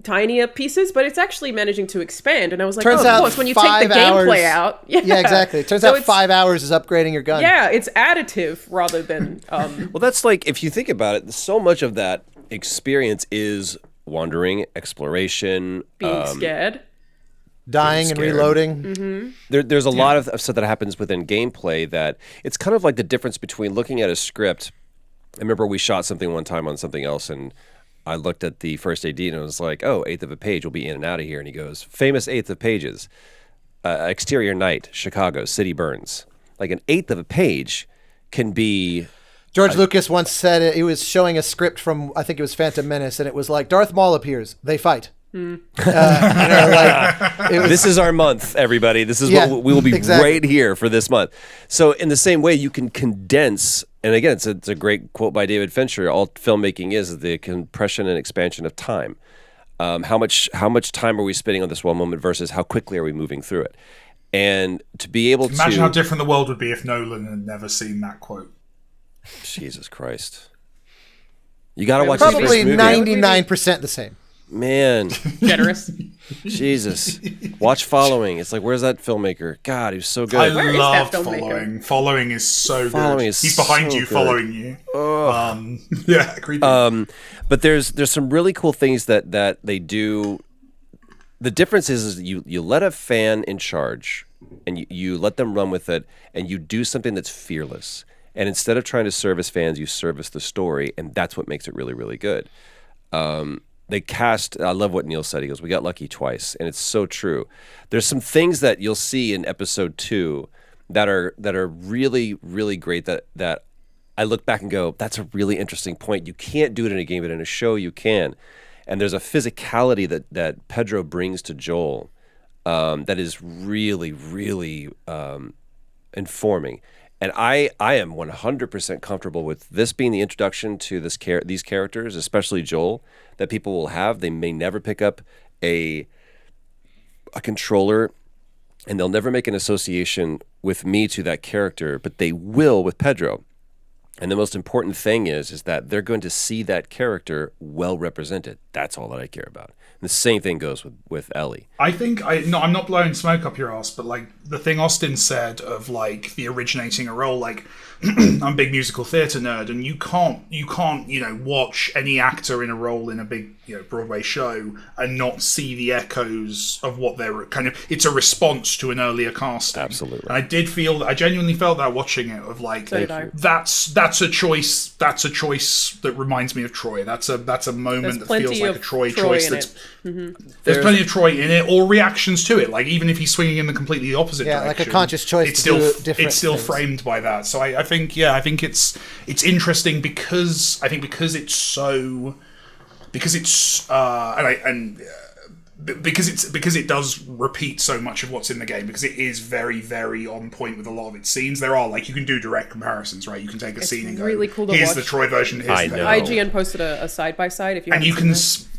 tinier pieces, but it's actually managing to expand. And I was like, Turns of out course, when you take the 5 hours- gameplay out. Yeah, exactly. It turns So out it's- 5 hours is upgrading your gun. Yeah, it's additive rather than Well, that's like, if you think about it, so much of that experience is wandering, exploration, being scared. Dying and scared. reloading. There's a lot of stuff that happens within gameplay that it's kind of like the difference between looking at a script. I remember we shot something one time on something else, and I looked at the first AD and it was like, oh, eighth of a page, we'll be in and out of here. And he goes, famous eighth of pages, exterior night, Chicago, city burns. Like an eighth of a page can be... George Lucas once said it, he was showing a script from, I think it was Phantom Menace, and it was like, Darth Maul appears, they fight. It was, This is our month, everybody. This is Yeah, what we will be exactly. right here for this month. So in the same way, you can condense, and again, it's a great quote by David Fincher. All filmmaking is the compression and expansion of time. How much time are we spending on this one moment versus how quickly are we moving through it? And to be able Imagine to how different the world would be if Nolan had never seen that quote. Jesus Christ, you got to watch probably this movie. 99% the same. Man, Generous. Jesus, watch Following. It's like, where's that filmmaker? God, he was so good. I Where is love that filmmaker? Following. Following is so Following good. is He's behind so you, good. following you. Yeah, creepy. But there's some really cool things that they do. The difference is you let a fan in charge and you let them run with it, and you do something that's fearless. And instead of trying to service fans, you service the story, and that's what makes it really, really good. They cast, I love what Neil said. He goes, we got lucky twice. And it's so true. There's some things that you'll see in episode 2 that are really, really great that I look back and go, that's a really interesting point. You can't do it in a game, but in a show you can. And there's a physicality that Pedro brings to Joel that is really, really informing. And I am 100% comfortable with this being the introduction to these characters, especially Joel, that people will have. They may never pick up a controller, and they'll never make an association with me to that character, but they will with Pedro. And the most important thing is that they're going to see that character well represented. That's all that I care about. And the same thing goes with Ellie. I think I'm not blowing smoke up your ass, but like the thing Austin said of like the originating a role, like I'm a big musical theatre nerd, and you can't watch any actor in a role in a big Broadway show and not see the echoes of what they're kind of. It's a response to an earlier casting. Absolutely. And I genuinely felt that watching it, of like, So did I. that's a choice that reminds me of Troy. That's a moment that feels like a Troy choice. There's plenty of Troy in it, or reactions to it. Like, even if he's swinging in the completely opposite direction, like a conscious choice. It's still different things. framed by that. So I think it's interesting because it's so. Because it does repeat so much of what's in the game, because it is very, very on point with a lot of its scenes. There are, like, you can do direct comparisons, right? You can take a scene and go, really cool to here's watch. the Troy version, here's the IGN posted a side by side. If you and you haven't can seen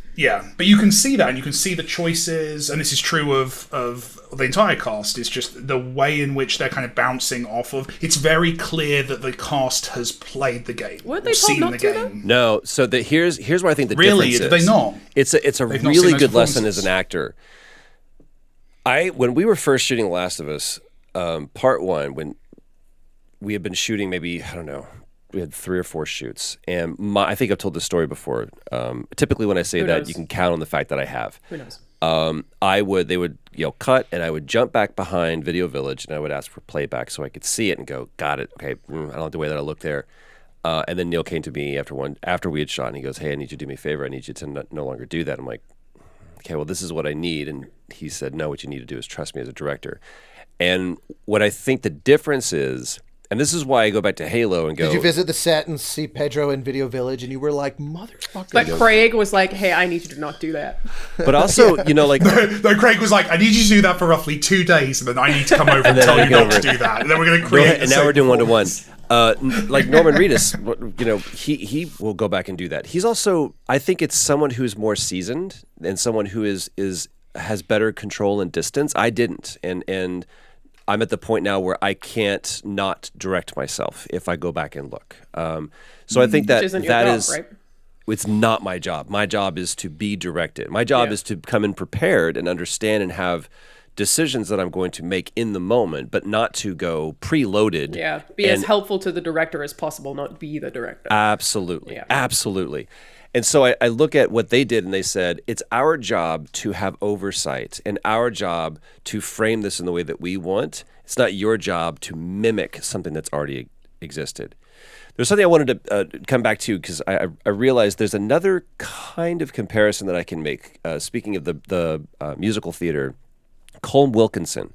but you can see that, and you can see the choices, and this is true of the entire cast. It's just the way in which they're kind of bouncing off of. It's very clear that the cast has played the game. Weren't they or told seen not the to, game. No, so here's where I think the Really? difference is. Did they not? It's a They've not really seen those good lesson as performances. an actor. When we were first shooting Last of Us, part 1, when we had been shooting, maybe, I don't know, we had 3 or 4 shoots, and I think I've told this story before. Typically, when I say Who that, knows? you can count on the fact that I have. Who knows? They would cut, and I would jump back behind Video Village, and I would ask for playback so I could see it and go, got it, okay, I don't like the way that I look there. And then Neil came to me after we had shot, and he goes, hey, I need you to do me a favor. I need you to no longer do that. I'm like, okay, well, this is what I need. And he said, no, what you need to do is trust me as a director. And what I think the difference is, and this is why I go back to Halo and go... Did you visit the set and see Pedro in Video Village, and you were like, motherfucker? But Craig was like, hey, I need you to not do that. But also, like... No, Craig was like, I need you to do that for roughly 2 days, and then I need to come over and tell you not to do that. And then we're going to create and now we're doing 1-to-1. Like Norman Reedus, he will go back and do that. He's also, I think it's someone who's more seasoned and someone who has better control and distance. I didn't, and I'm at the point now where I can't not direct myself if I go back and look. So I think Which isn't your job, right? It's not my job. My job is to be directed. My job is to come in prepared and understand and have decisions that I'm going to make in the moment, but not to go preloaded. Yeah, be as helpful to the director as possible, not be the director. Absolutely. Yeah. Absolutely. And so I look at what they did, and they said, it's our job to have oversight and our job to frame this in the way that we want. It's not your job to mimic something that's already existed. There's something I wanted to come back to, because I realized there's another kind of comparison that I can make. Speaking of the musical theater, Colm Wilkinson,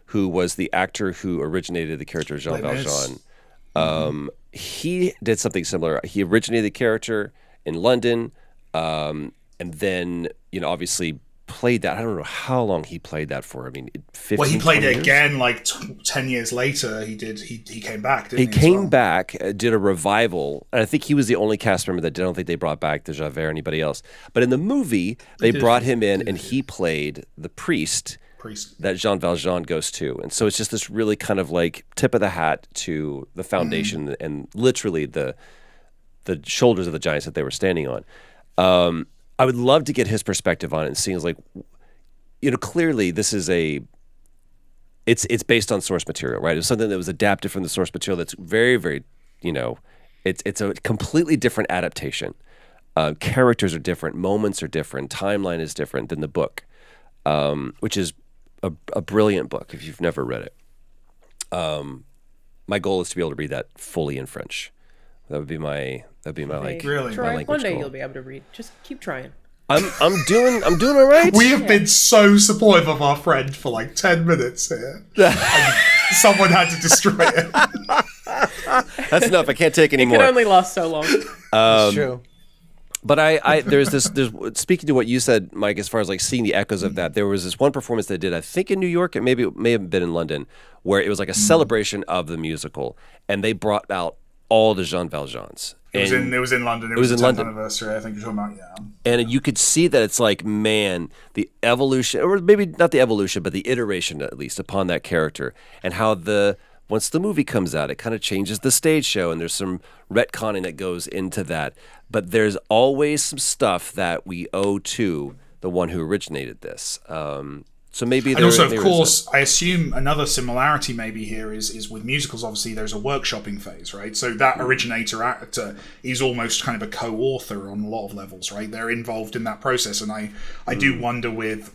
who was the actor who originated the character of Jean Valjean, he did something similar. He originated the character in London, and then obviously played that. I don't know how long he played that for. I mean, 15, Well, he played 20 it years? again like 10 years later. He came back, didn't he? He came back, did a revival, and I think he was the only cast member that I don't think they brought back the Javert or anybody else. But in the movie, they brought him in, and he played the priest that Jean Valjean goes to. And so it's just this really kind of like tip of the hat to the foundation and literally the shoulders of the giants that they were standing on. I would love to get his perspective on it and seeing like, clearly this is it's based on source material, right? It's something that was adapted from the source material that's very, very, it's a completely different adaptation. Characters are different, moments are different, timeline is different than the book, which is a brilliant book if you've never read it. My goal is to be able to read that fully in French. That would be my like Really? my Try. language One day goal. you'll be able to read. Just keep trying. I'm doing all right. We have been so supportive of our friend for like 10 minutes here. And someone had to destroy it. That's enough. I can't take any It more. can only last so long. It's true. But there's speaking to what you said, Mike, as far as like seeing the echoes of that, there was this one performance they did, I think in New York, and maybe it may have been in London, where it was like a celebration of the musical, and they brought out all the Jean Valjeans. It was in London. It was in the 10th London. anniversary, I think you're talking about, yeah. And you could see that it's like, man, the evolution, or maybe not the evolution, but the iteration at least upon that character, and how once the movie comes out, it kind of changes the stage show, and there's some retconning that goes into that. But there's always some stuff that we owe to the one who originated this. So maybe and also, of there is course, I assume another similarity maybe here is with musicals. Obviously, there's a workshopping phase, right? So that originator actor is almost kind of a co-author on a lot of levels, right? They're involved in that process, and I do wonder with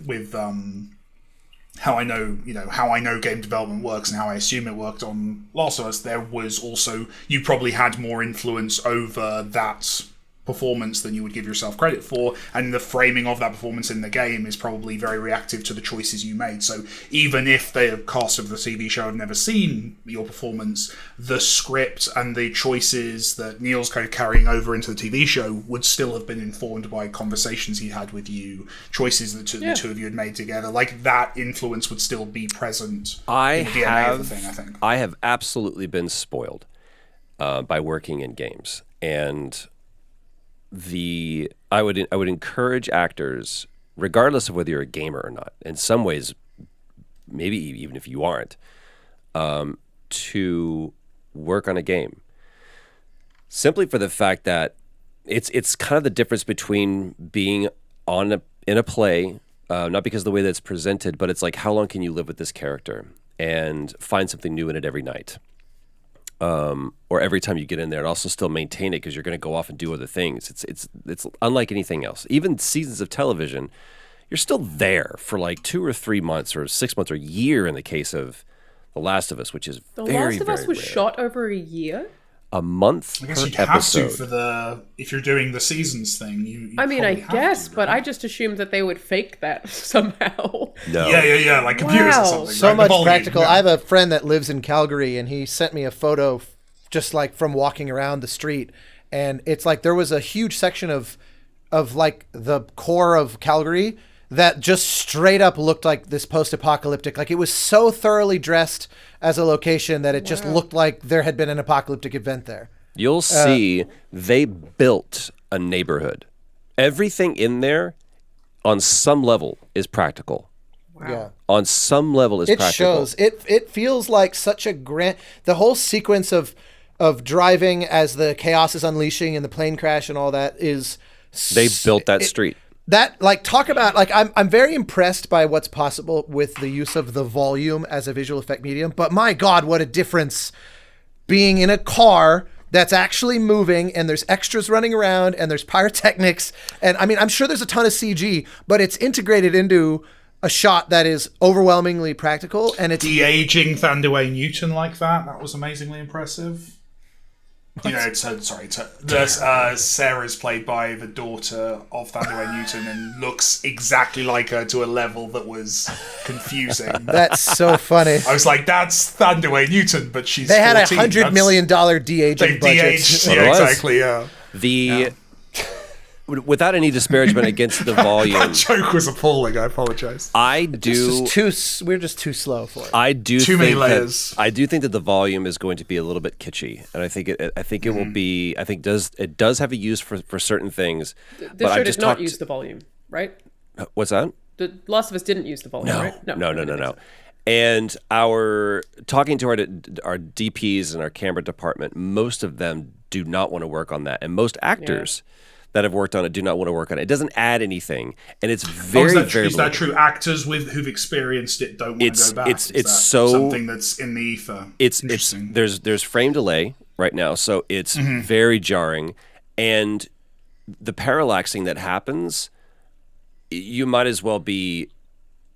how I know game development works and how I assume it worked on Last of Us. There was also, you probably had more influence over that performance than you would give yourself credit for, and the framing of that performance in the game is probably very reactive to the choices you made. So even if the cast of the TV show have never seen your performance, the script and the choices that Neil's kind of carrying over into the TV show would still have been informed by conversations he had with you, choices that the two of you had made together. Like, that influence would still be present in the DNA of the thing, I think. I have absolutely been spoiled by working in games, and I would encourage actors, regardless of whether you're a gamer or not, in some ways, maybe even if you aren't, to work on a game. Simply for the fact that it's kind of the difference between being in a play, not because of the way that it's presented, but it's like, how long can you live with this character and find something new in it every night? Or every time you get in there, and also still maintain it because you're going to go off and do other things. It's unlike anything else. Even seasons of television, you're still there for like 2 or 3 months or 6 months or a year in the case of The Last of Us, which is The very, Last of Us very was rare. shot over a year? A month I guess per you'd have episode. to if you're doing the seasons thing. You I mean, I probably have guess, to, but right? I just assumed that they would fake that somehow. No. Yeah, like computers Wow. or something. So right? The much volume, practical. yeah. I have a friend that lives in Calgary, and he sent me a photo just like from walking around the street, and it's like there was a huge section of like the core of Calgary that just straight up looked like this post-apocalyptic. Like, it was so thoroughly dressed as a location that it just looked like there had been an apocalyptic event there. You'll see they built a neighborhood. Everything in there, on some level, is practical. Yeah. On some level, is It practical. shows. It feels like such a grand. The whole sequence of driving as the chaos is unleashing and the plane crash and all that is. They built that street. That, like, talk about, like, I'm very impressed by what's possible with the use of the volume as a visual effect medium. But my God, what a difference being in a car that's actually moving, and there's extras running around, and there's pyrotechnics, and I mean, I'm sure there's a ton of CG, but it's integrated into a shot that is overwhelmingly practical, and it's De-aging Thandaway Newton like that was amazingly impressive. You know, Sarah's played by the daughter of Thandaway Newton and looks exactly like her to a level that was confusing. that's so funny. I was like, that's Thandaway Newton, but she's They had 14. $100 million de-aging They budget. de-aged. Well, Yeah, it was. exactly, yeah. Without any disparagement against the volume, That joke was appalling, I apologize. I This do. is we're just too slow for it. I do Too think many that- layers. I do think that the volume is going to be a little bit kitschy, and I think it will be. I think it does have a use for certain things. The but show I've did just not talked. use the volume, right? What's that? The Last of Us didn't use the volume, right? No. And our talking to our DPs and our camera department, most of them do not want to work on that, and most actors that have worked on it do not want to work on it. It doesn't add anything, and it's very, Is very. that true? Actors who've experienced it don't want to go back. It's Is that so something that's in the ether. It's interesting. There's frame delay right now, so it's very jarring, and the parallaxing that happens, you might as well be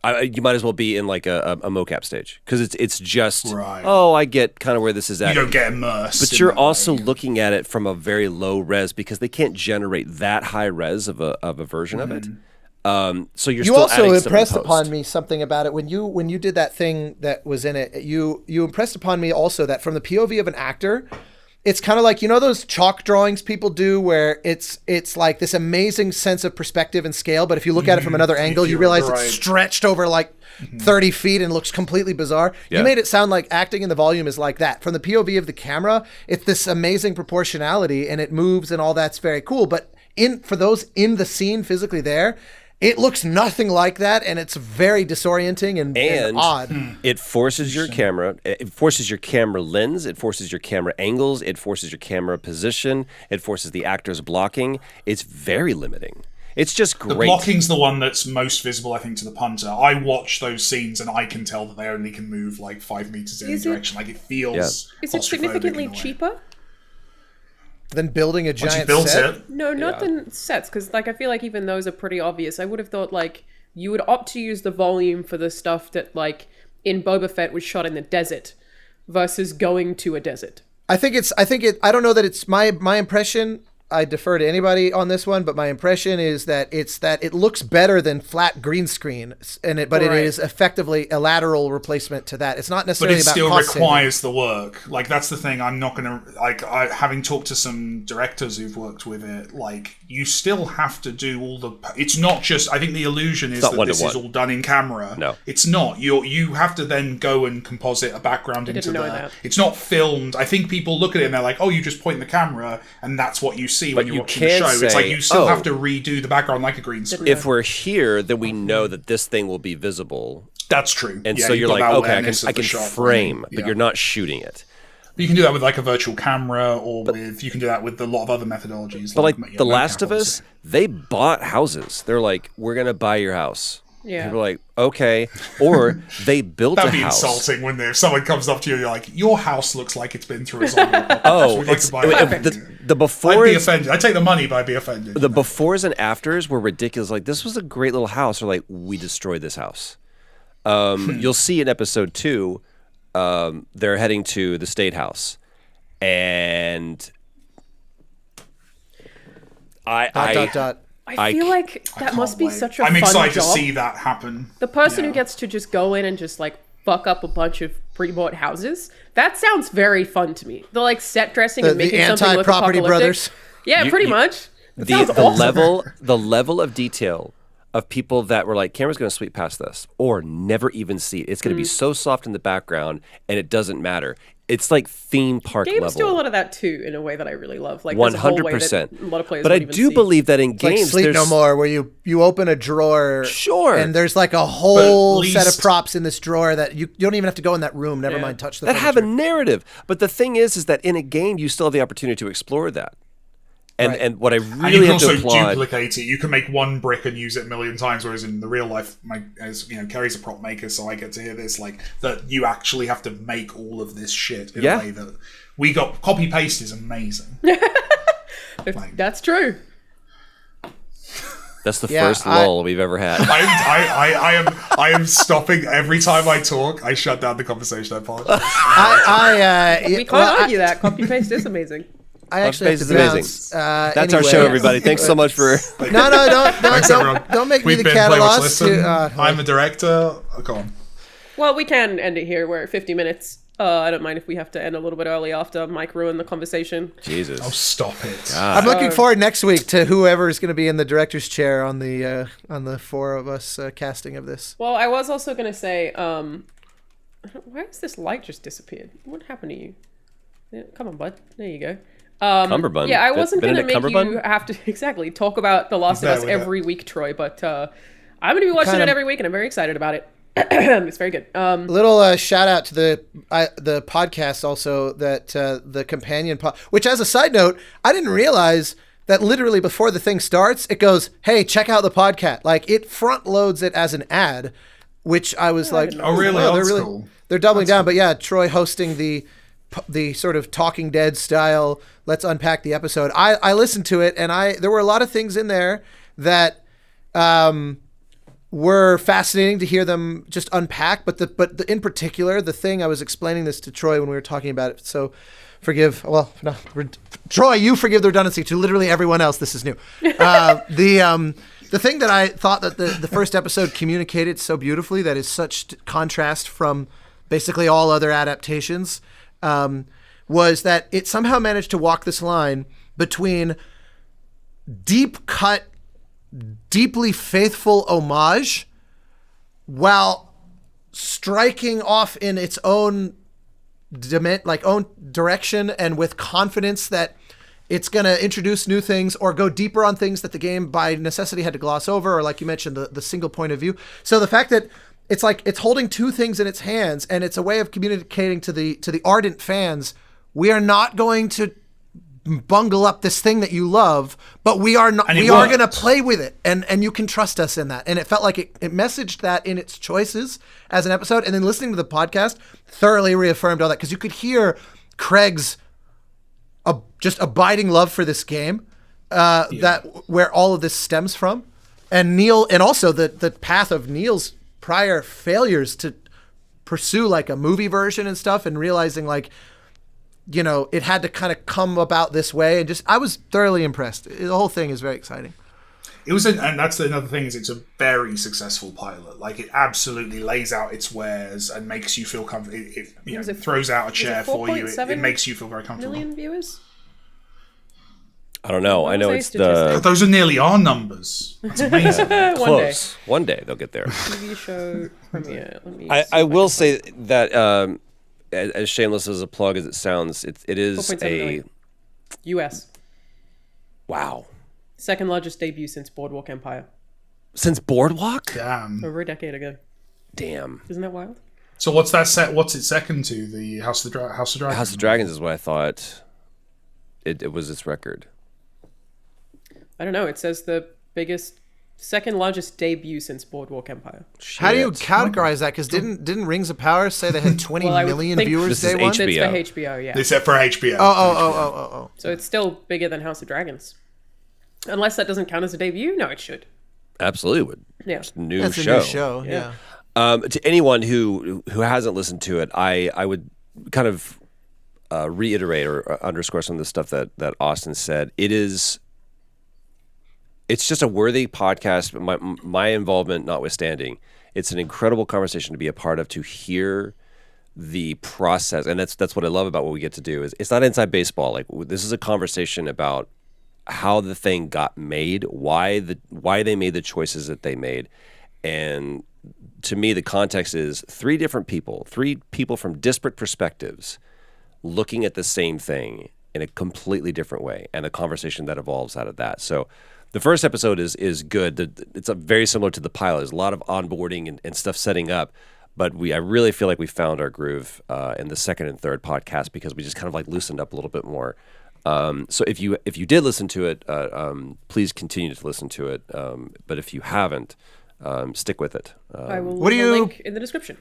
in like a mocap stage, because it's just Right. I get kind of where this is at. You don't get immersed. But in you're that also way. looking at it from a very low res, because they can't generate that high res of a version of it. So you're You still also adding stuff in impressed post. upon me something about it when you did that thing that was in it. You impressed upon me also that from the POV of an actor, it's kind of like, you know, those chalk drawings people do where it's like this amazing sense of perspective and scale, but if you look at it from another angle, you you're realize right. it's stretched over like 30 feet and looks completely bizarre. Yeah. You made it sound like acting in the volume is like that. From the POV of the camera, it's this amazing proportionality, and it moves and all that's very cool. But for those in the scene physically there, it looks nothing like that, and it's very disorienting and odd. It forces your camera. It forces your camera lens. It forces your camera angles. It forces your camera position. It forces the actor's blocking. It's very limiting. It's just The great. blocking's the one that's most visible, I think, to the punter. I watch those scenes and I can tell that they only can move like 5 meters in any direction. Like, it feels Is it significantly cheaper? Then building a Once you giant built set. it, No, not the sets, because like I feel like even those are pretty obvious. I would have thought like you would opt to use the volume for the stuff that like in Boba Fett was shot in the desert versus going to a desert. I don't know that it's my impression. I defer to anybody on this one, but my impression is that it looks better than flat green screen, but it is effectively a lateral replacement to that. It's not but necessarily it about still cost requires the work. Like, that's the thing. I'm not gonna having talked to some directors who've worked with it. Like, you still have to do all the. It's not just. I think the illusion is that this is all done in camera. No, it's not. You have to then go and composite a background into that. It's not filmed. I think people look at it and they're like, "Oh, you just point the camera and that's what you see when you're watching the show." It's like you still have to redo the background like a green screen. If we're here, then we know that this thing will be visible. That's true. And so you're like, okay, I can frame, but you're not shooting it. But you can do that with like a virtual camera, or you can do that with a lot of other methodologies. But like The Last of Us, they bought houses. They're like, we're gonna buy your house. Yeah. People are like, okay. Or they built a house. That'd be insulting when if someone comes up to you and you're like, your house looks like it's been through a zombie apocalypse. Oh, We'd like to buy it. the befores. I'd be offended. I'd take the money, but I'd be offended. The befores and afters were ridiculous. Like, this was a great little house. Or like, we destroyed this house. You'll see in episode 2, they're heading to the State House. And I feel like that must be such a fun job. I'm excited to see that happen. The person who gets to just go in and just like fuck up a bunch of pre-bought houses, that sounds very fun to me. The like set dressing and making something look anti-property apocalyptic. brothers. Yeah, pretty much. That sounds awesome. The level of detail of people that were like, camera's going to sweep past this or never even see it. It's going to be so soft in the background and it doesn't matter. It's like theme park level. Games do a lot of that too, in a way that I really love. Like 100%. A lot of players but I even do see. believe that in Like games, Sleep there's No More, where you open a drawer, and there's like a whole set of props in this drawer that you don't even have to go in that room. Never mind touch the that furniture. have a narrative. But the thing is that in a game, you still have the opportunity to explore that. And what I really and you can have to also applaud, duplicate it. You can make one brick and use it a million times, whereas in the real life, as you know, Kerry's a prop maker, so I get to hear this like that. You actually have to make all of this shit in a way that we got. Copy paste is amazing. That's true. That's the first lull we've ever had. I am stopping every time I talk. I shut down the conversation. I apologize. We can't argue that. Copy paste is amazing. I actually have to bounce. That's our show, everybody. Thanks so much for. No, don't make me the catalyst. I'm the director. Go on. Well, we can end it here. We're at 50 minutes. I don't mind if we have to end a little bit early after Mike ruined the conversation. Jesus. Oh, stop it. God. I'm looking forward next week to whoever is going to be in the director's chair on the 4 of us casting of this. Well, I was also going to say, why has this light just disappeared? What happened to you? Yeah, come on, bud. There you go. Cumberbund. Yeah, I wasn't going to make Cumberbund? you have to talk about The Last of Us every week, Troy, but I'm going to be watching it every week, and I'm very excited about it. It's very good. Little shout out to the podcast also that the companion which, as a side note, I didn't realize that literally before the thing starts, it goes, "Hey, check out the podcast." Like, it front loads it as an ad, which I was like, "Oh, really? Oh, that's cool." They're doubling down, but yeah, Troy hosting the sort of Talking Dead style. Let's unpack the episode. I listened to it, and there were a lot of things in there that were fascinating to hear them just unpack. But in particular, the thing I was explaining this to Troy when we were talking about it. So Troy, you forgive the redundancy. To literally everyone else, this is new. The thing that I thought that the first episode communicated so beautifully, that is such contrast from basically all other adaptations, was that it somehow managed to walk this line between deep cut, deeply faithful homage while striking off in its own own direction, and with confidence that it's going to introduce new things or go deeper on things that the game by necessity had to gloss over, or like you mentioned, the single point of view. So the fact that it's like it's holding two things in its hands, and it's a way of communicating to the ardent fans, we are not going to bungle up this thing that you love, but we are not. And it we are worked. going to play with it, and you can trust us in that. And it felt like it messaged that in its choices as an episode, and then listening to the podcast thoroughly reaffirmed all that, because you could hear Craig's just abiding love for this game, that where all of this stems from, and Neil, and also the path of Neil's prior failures to pursue like a movie version and stuff, and realizing like, you know, it had to kind of come about this way, and just I was thoroughly impressed. The whole thing is very exciting. It was, and that's another thing, is it's a very successful pilot. Like, it absolutely lays out its wares and makes you feel comfortable. It throws out a chair for you. It makes you feel very comfortable. Million viewers? I don't know. I know say it's statistics? Those are nearly our numbers. That's amazing. close. One day they'll get there. TV show premiere. Let me I will say that as shameless as a plug as it sounds, it is 4.7 a million. US. wow. Second largest debut since Boardwalk Empire. Since Boardwalk? Damn. Over a decade ago. Damn. Isn't that wild? So what's that set? What's it second to? The House of Dragons? House of Dragons is what I thought it was its record. I don't know. It says the second largest debut since Boardwalk Empire. How do you Shit. categorize that? Because didn't Rings of Power say they had 20 Well, I would million think viewers This is day one? HBO. It's for HBO, yeah. They set for HBO. Oh. So it's still bigger than House of Dragons. Unless that doesn't count as a debut? No, it should. Absolutely would. Yeah. New That's show. a new show. Yeah. To anyone who hasn't listened to it, I would kind of reiterate or underscore some of the stuff that Austin said. It's just a worthy podcast, my involvement notwithstanding. It's an incredible conversation to be a part of, to hear the process, and that's what I love about what we get to do. Is it's not inside baseball. Like, this is a conversation about how the thing got made, why they made the choices that they made, and to me, the context is three people from disparate perspectives looking at the same thing in a completely different way, and a conversation that evolves out of that. So the first episode is good. It's very similar to the pilot. There's a lot of onboarding and stuff setting up, but I really feel like we found our groove in the second and third podcast, because we just kind of like loosened up a little bit more. So if you did listen to it, please continue to listen to it. But if you haven't, stick with it. I will What do leave a you- link in the description.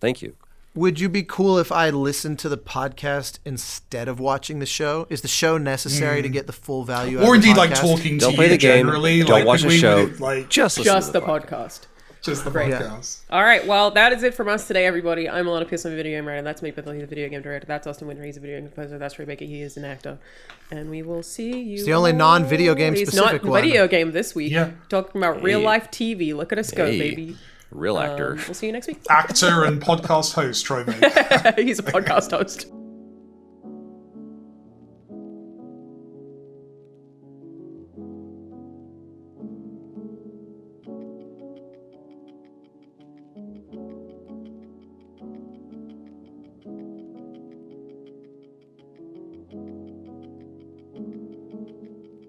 Thank you. Would you be cool if I listened to the podcast instead of watching the show? Is the show necessary to get the full value out Or of the indeed, like, podcast? talking Don't to play you the game. generally. Don't like, watch could the we show. really, like, Just listen Just to the the podcast. just the Great. podcast. All right, well, that is it from us today, everybody. I'm Alanah, Pearce, I'm a video game writer. That's me, Bethel, he's a video game director. That's Austin Winter, he's a video game composer. That's Rebecca, he is an actor. And we will see you. It's the only non-video game He's specific not one. video game this week. Yeah. Talking about real life TV. Look at us go, Hey. baby. Real actor. We'll see you next week. Actor and podcast host Troy Baker. He's a podcast host.